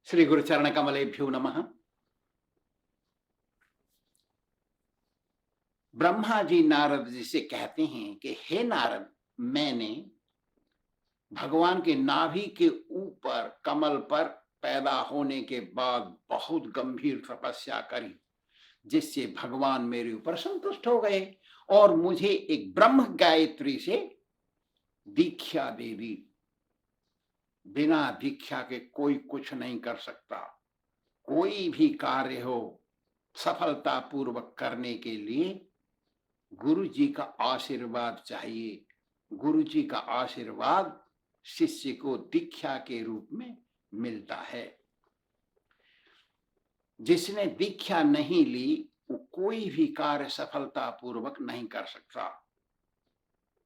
श्री गुरु चरण कमलेभ्यो नमः। ब्रह्मा जी नारद जी से कहते हैं कि हे नारद, मैंने भगवान के नाभि के ऊपर कमल पर पैदा होने के बाद बहुत गंभीर तपस्या करी, जिससे भगवान मेरे ऊपर संतुष्ट हो गए और मुझे एक ब्रह्म गायत्री से दीक्षा दे दी। बिना दीक्षा के कोई कुछ नहीं कर सकता। कोई भी कार्य हो सफलता पूर्वक करने के लिए गुरु जी का आशीर्वाद चाहिए। गुरु जी का आशीर्वाद शिष्य को दीक्षा के रूप में मिलता है। जिसने दीक्षा नहीं ली वो कोई भी कार्य सफलता पूर्वक नहीं कर सकता।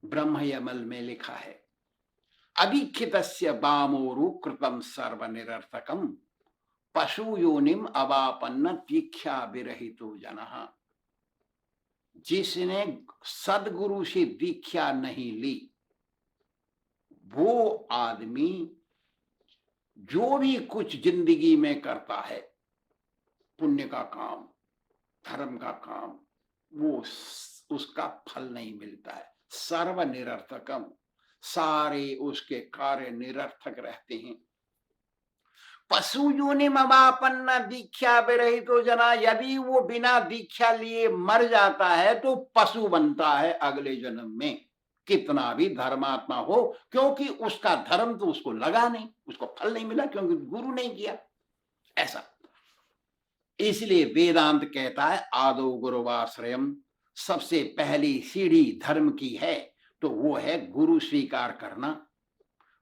ब्रह्मयमल में लिखा है, अदीक्षितस्य वामोरु कृतम सर्व निरर्थकम पशु योनिम अवापन्न दीक्षा विरहितो जनः। जिसने सदगुरु से दीक्षा नहीं ली वो आदमी जो भी कुछ जिंदगी में करता है, पुण्य का काम, धर्म का काम, वो उसका फल नहीं मिलता है। सर्व निरर्थकम, सारे उसके कार्य निरर्थक रहते हैं। पशु योनिम अवापन्न दीक्षा विरहितो जना, यदि वो बिना दीक्षा लिए मर जाता है तो पशु बनता है अगले जन्म में, कितना भी धर्मात्मा हो, क्योंकि उसका धर्म तो उसको लगा नहीं, उसको फल नहीं मिला क्योंकि गुरु नहीं किया। ऐसा इसलिए वेदांत कहता है आदो गुरुवाश्रयम, सबसे पहली सीढ़ी धर्म की है तो वो है गुरु स्वीकार करना।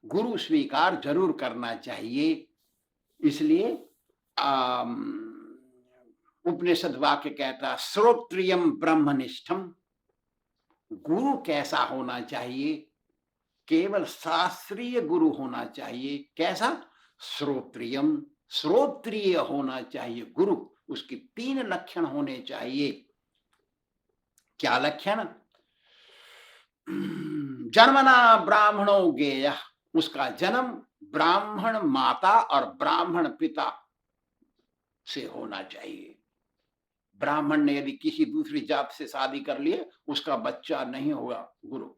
गुरु स्वीकार जरूर करना चाहिए। इसलिए उपनिषद वाक्य कहता श्रोत्रियम ब्रह्मनिष्ठम। गुरु कैसा होना चाहिए? केवल शास्त्रीय गुरु होना चाहिए। कैसा? श्रोत्रियम, श्रोत्रिय होना चाहिए गुरु। उसके 3 लक्षण होने चाहिए। क्या लक्षण? जन्मना ब्राह्मणो गेय, उसका जन्म ब्राह्मण माता और ब्राह्मण पिता से होना चाहिए। ब्राह्मण ने यदि किसी दूसरी जात से शादी कर लिए उसका बच्चा नहीं होगा गुरु।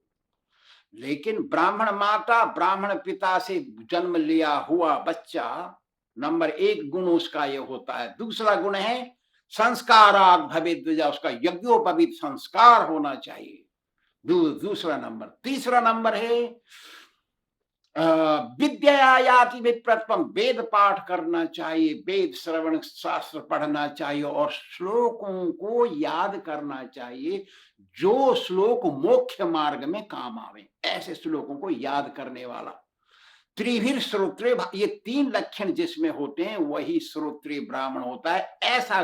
लेकिन ब्राह्मण माता ब्राह्मण पिता से जन्म लिया हुआ बच्चा, नंबर 1 गुण उसका यह होता है। दूसरा गुण है संस्कारात् भवेद् द्विजा, उसका यज्ञोपवीत संस्कार होना चाहिए। दूसरा नंबर। तीसरा नंबर है विद्या याति विप्रत्वम, वेद पाठ करना चाहिए, वेद श्रवण शास्त्र पढ़ना चाहिए और श्लोकों को याद करना चाहिए जो श्लोक मोक्ष मार्ग में काम आवे। ऐसे श्लोकों को याद करने वाला। त्रिभिर श्रोत्रिय, ये 3 लक्षण जिसमें होते हैं वही श्रोत्रिय ब्राह्मण होता है। ऐसा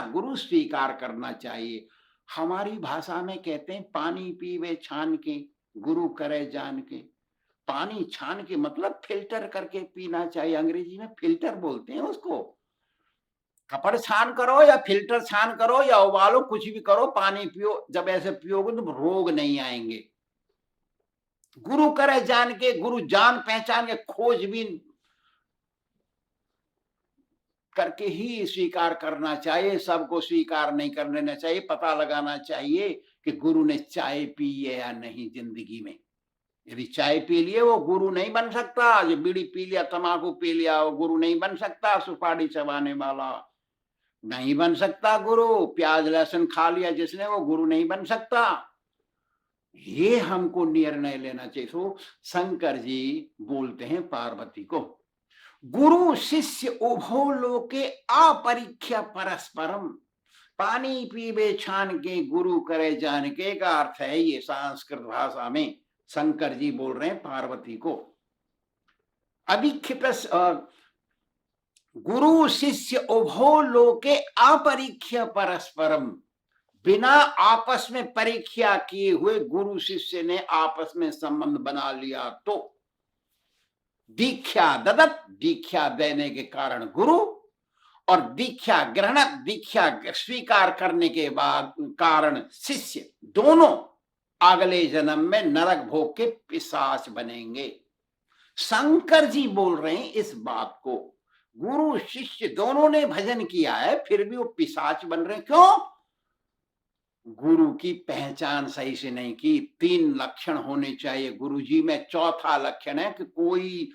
गुरु स्वीकार करना चाहिए। हमारी भाषा में कहते हैं पानी पीवे छान के, गुरु करे जान के। पानी छान के मतलब फिल्टर करके पीना चाहिए। अंग्रेजी में फिल्टर बोलते हैं उसको। कपड़ छान करो या फिल्टर छान करो या उबालो, कुछ भी करो, पानी पियो। जब ऐसे पियोगे तो रोग नहीं आएंगे। गुरु करे जान के, गुरु जान पहचान के, खोजबीन करके ही स्वीकार करना चाहिए। सबको स्वीकार नहीं कर लेना चाहिए। पता लगाना चाहिए कि गुरु ने चाय पी है या नहीं जिंदगी में। यदि चाय पी लिए वो गुरु नहीं बन सकता। जो बीड़ी पी लिया, तंबाकू पी लिया, वो गुरु नहीं बन सकता। सुपारी चबाने वाला नहीं बन सकता गुरु। प्याज लहसुन खा लिया जिसने, वो गुरु नहीं बन सकता। ये हमको निर्णय लेना चाहिए। तो शंकर जी बोलते हैं पार्वती को, गुरु शिष्य उभो लोके अपरीक्ष्य परस्परम। पानी पीबे छान के, गुरु करे जान के का अर्थ है ये संस्कृत भाषा में। शंकर जी बोल रहे हैं पार्वती को, अदीक्षित गुरु शिष्य उभो लोके अपरीक्ष्य परस्परम। बिना आपस में परीक्षा किए हुए गुरु शिष्य ने आपस में संबंध बना लिया तो दीक्षा ददत, दीक्षा देने के कारण गुरु, और दीक्षा ग्रहण, दीक्षा स्वीकार करने के बाद कारण शिष्य, दोनों अगले जन्म में नरक भोग के पिशाच बनेंगे। शंकर जी बोल रहे हैं इस बात को। गुरु शिष्य दोनों ने भजन किया है, फिर भी वो पिशाच बन रहे, क्यों? गुरु की पहचान सही से नहीं की। 3 लक्षण होने चाहिए गुरु जी में। चौथा लक्षण है कि कोई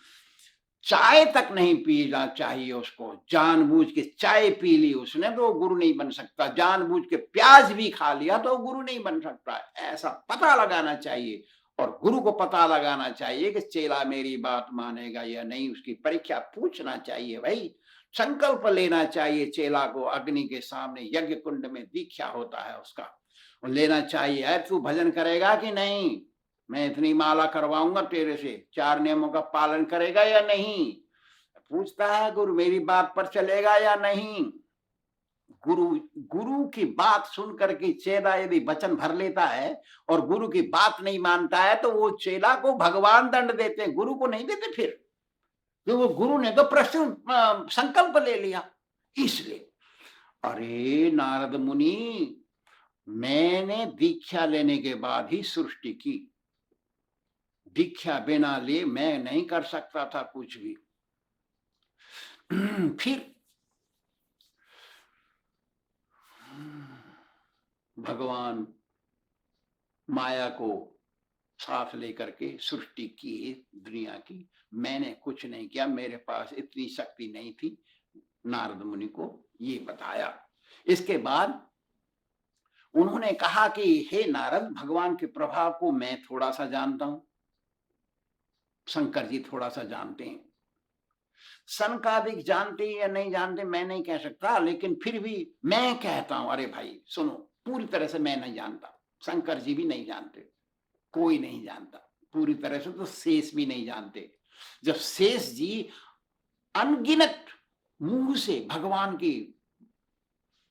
चाय तक नहीं पीना चाहिए उसको। जानबूझ के चाय पी ली उसने तो गुरु नहीं बन सकता। जानबूझ के प्याज भी खा लिया तो गुरु नहीं बन सकता। ऐसा पता लगाना चाहिए, और गुरु को पता लगाना चाहिए कि चेला मेरी बात मानेगा या नहीं। उसकी परीक्षा पूछना चाहिए भाई, संकल्प लेना चाहिए। चेला को अग्नि के सामने यज्ञ कुंड में दीक्षा होता है उसका, लेना चाहिए। है तू भजन करेगा कि नहीं? मैं इतनी माला करवाऊंगा तेरे से, 4 नियमों का पालन करेगा या नहीं? पूछता है गुरु, मेरी बात पर चलेगा या नहीं? गुरु गुरु की बात सुन करके चेला यदि वचन भर लेता है और गुरु की बात नहीं मानता है तो वो चेला को भगवान दंड देते हैं, गुरु को नहीं देते। फिर तो वो गुरु ने तो प्रश्न संकल्प ले लिया इसलिए। अरे नारद मुनि, मैंने दीक्षा लेने के बाद ही सृष्टि की। दीक्षा बिना लिए मैं नहीं कर सकता था कुछ भी। फिर भगवान माया को साथ लेकर के सृष्टि की दुनिया की। मैंने कुछ नहीं किया, मेरे पास इतनी शक्ति नहीं थी। नारद मुनि को ये बताया। इसके बाद उन्होंने कहा कि हे नारद, भगवान के प्रभाव को मैं थोड़ा सा जानता हूं, शंकर जी थोड़ा सा जानते हैं। सनकादिक जानते या नहीं जानते मैं नहीं कह सकता, लेकिन फिर भी मैं कहता हूं, अरे भाई सुनो, पूरी तरह से मैं नहीं जानता, शंकर जी भी नहीं जानते, कोई नहीं जानता पूरी तरह से। तो शेष भी नहीं जानते। जब शेष जी अनगिनत मुंह से भगवान की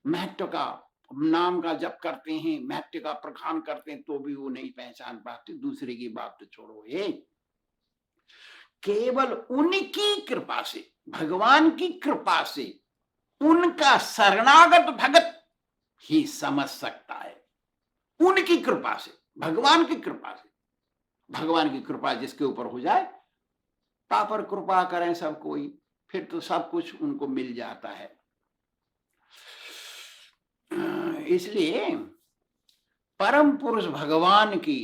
महत्व का नाम का जप करते हैं, महत्व का प्रखान करते हैं, तो भी वो नहीं पहचान पाते। दूसरे की बात तो छोड़ो, ये केवल उनकी कृपा से, भगवान की कृपा से, उनका शरणागत भगत ही समझ सकता है। उनकी कृपा से, भगवान की कृपा से। भगवान की कृपा जिसके ऊपर हो जाए, पापर कृपा करें सब कोई, फिर तो सब कुछ उनको मिल जाता है। इसलिए परम पुरुष भगवान की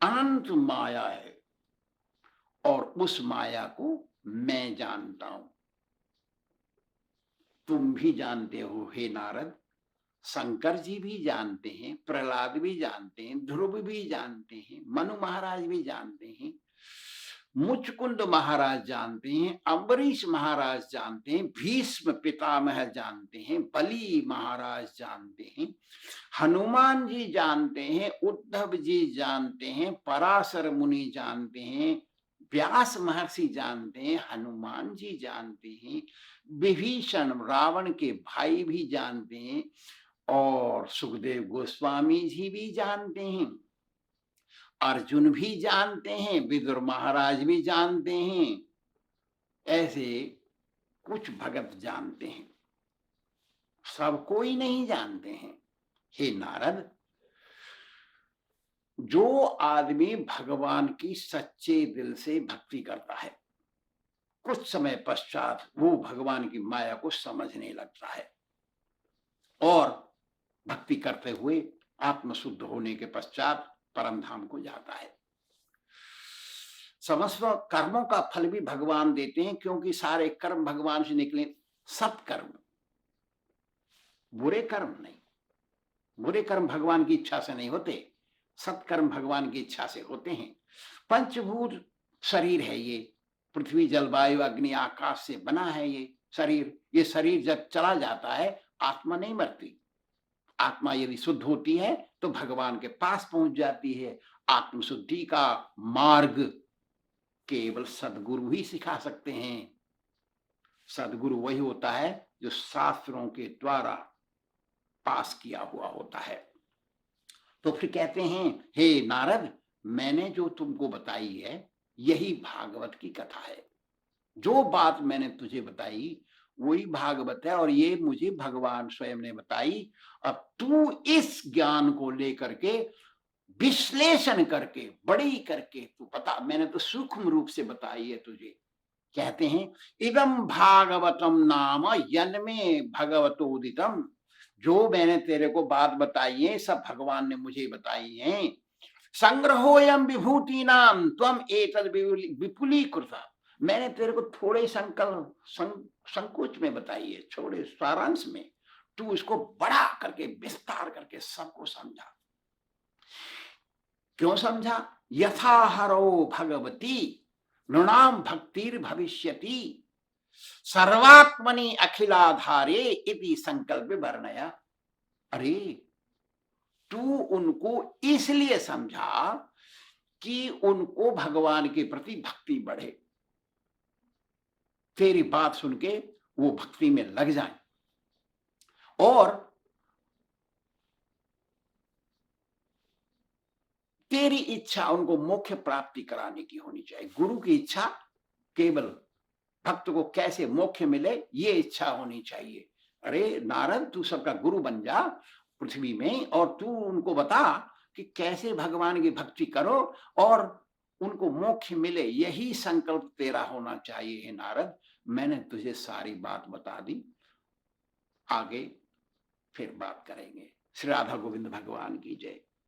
अनंत माया है, और उस माया को मैं जानता हूं। तुम भी जानते हो हे नारद, शंकर जी भी जानते हैं, प्रहलाद भी जानते हैं, ध्रुव भी जानते हैं, मनु महाराज भी जानते हैं, मुचकुंद महाराज जानते हैं, अम्बरीश महाराज जानते हैं, भीष्म पितामह जानते हैं, बलि महाराज जानते हैं, हनुमान जी जानते हैं, उद्धव जी जानते हैं, पराशर मुनि जानते हैं, व्यास महर्षि जानते हैं, हनुमान जी जानते हैं, विभीषण रावण के भाई भी जानते हैं, और सुखदेव गोस्वामी जी भी जानते हैं, अर्जुन भी जानते हैं, विदुर महाराज भी जानते हैं। ऐसे कुछ भगत जानते हैं, सब कोई नहीं जानते हैं। हे नारद, जो आदमी भगवान की सच्चे दिल से भक्ति करता है, कुछ समय पश्चात वो भगवान की माया को समझने लगता है, और भक्ति करते हुए आत्मशुद्ध होने के पश्चात परम धाम को जाता है। समस्त कर्मों का फल भी भगवान देते हैं, क्योंकि सारे कर्म भगवान से निकले। सत्कर्म, बुरे कर्म नहीं। बुरे कर्म भगवान की इच्छा से नहीं होते, सत्कर्म भगवान की इच्छा से होते हैं। पंचभूत शरीर है ये, पृथ्वी जल वायु अग्नि आकाश से बना है ये शरीर। ये शरीर जब चला जाता है, आत्मा नहीं मरती। आत्मा यदि शुद्ध होती है तो भगवान के पास पहुंच जाती है। आत्मशुद्धि का मार्ग केवल सदगुरु ही सिखा सकते हैं। सदगुरु वही होता है जो शास्त्रों के द्वारा पास किया हुआ होता है। तो फिर कहते हैं, हे नारद, मैंने जो तुमको बताई है यही भागवत की कथा है। जो बात मैंने तुझे बताई वही भागवत है, और ये मुझे भगवान स्वयं ने बताई। अब तू इस ज्ञान को लेकर के विश्लेषण करके, बड़ी करके तू बता। मैंने तो सूक्ष्म रूप से बताई है तुझे, कहते हैं इदम भागवतम नाम यन्मे भगवतोदितम, जो मैंने तेरे को बात बताई है सब भगवान ने मुझे बताई है। संग्रहोयम विभूति नाम त्वम एतद विपुलीकृत, मैंने तेरे को थोड़े संकोच में बताई है, थोड़े सारांश में, तू इसको बड़ा करके विस्तार करके सबको समझा। क्यों समझा? यथाहरो भगवती नृणाम भक्तिर भविष्यति सर्वात्मनि अखिलाधारे इति संकल्प वर्णया। अरे तू उनको इसलिए समझा कि उनको भगवान के प्रति भक्ति बढ़े, तेरी बात सुन के वो भक्ति में लग जाए, और तेरी इच्छा उनको मोक्ष प्राप्ति कराने की होनी चाहिए। गुरु की इच्छा केवल भक्त को कैसे मोक्ष मिले ये इच्छा होनी चाहिए। अरे नारद तू सबका गुरु बन जा पृथ्वी में, और तू उनको बता कि कैसे भगवान की भक्ति करो और उनको मोक्ष मिले, यही संकल्प तेरा होना चाहिए। हे नारद मैंने तुझे सारी बात बता दी, आगे फिर बात करेंगे। श्री राधा गोविंद भगवान की जय।